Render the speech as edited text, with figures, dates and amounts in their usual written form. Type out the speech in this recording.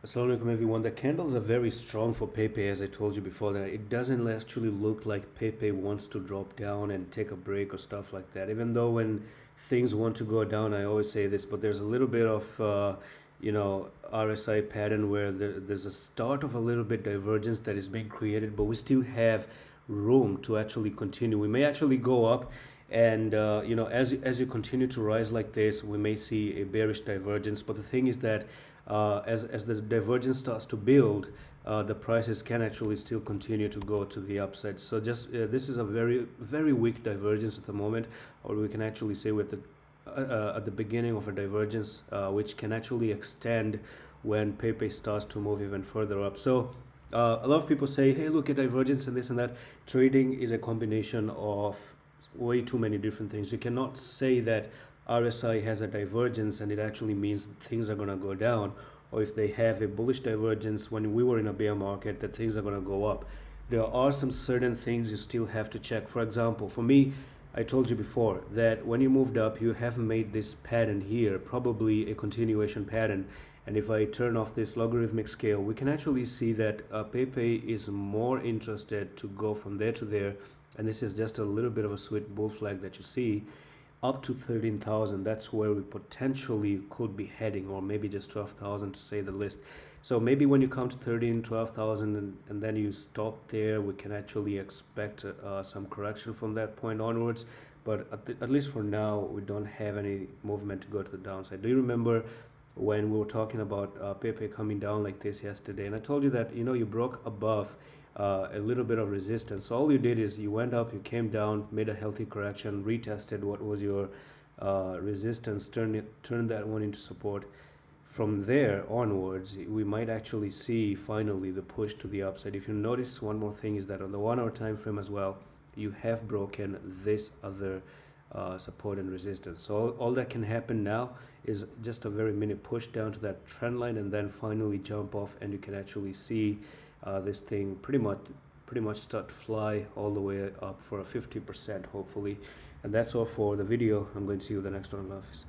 Assalamu alaikum everyone. The candles are very strong for Pepe, as I told you before, that it doesn't actually look like Pepe wants to drop down and take a break or stuff like that. Even though when things want to go down, I always say this, but there's a little bit of RSI pattern where there's a start of a little bit divergence that is being created, but we still have room to actually continue. We may actually go up, and as you continue to rise like this, we may see a bearish divergence. But the thing is that as the divergence starts to build, the prices can actually still continue to go to the upside. So just this is a very weak divergence at the moment, or we can actually say we're at the beginning of a divergence, which can actually extend when Pepe starts to move even further up. So a lot of people say, hey, look at divergence and this and that. Trading is a combination of way too many different things. You cannot say that RSI has a divergence and it actually means things are going to go down, or if they have a bullish divergence when we were in a bear market, that things are going to go up. There are some certain things you still have to check. For example, for me, I told you before that when you moved up, you have made this pattern here, probably a continuation pattern. And if I turn off this logarithmic scale, we can actually see that Pepe is more interested to go from there to there. And this is just a little bit of a sweet bull flag that you see up to 13,000. That's where we potentially could be heading, or maybe just 12,000 to say the least. So maybe when you come to 13, 12,000 and then you stop there, we can actually expect some correction from that point onwards. But at least for now, we don't have any movement to go to the downside. Do you remember when we were talking about Pepe coming down like this yesterday? And I told you that, you broke above a little bit of resistance. So all you did is you went up, you came down, made a healthy correction, retested what was your resistance, turned that one into support. From there onwards, we might actually see finally the push to the upside. If you notice, one more thing is that on the 1 hour time frame as well, you have broken this other support and resistance. So all that can happen now is just a very mini push down to that trend line, and then finally jump off, and you can actually see this thing pretty much start to fly all the way up for a 50% hopefully. And that's all for the video. I'm going to see you in the next one in the office.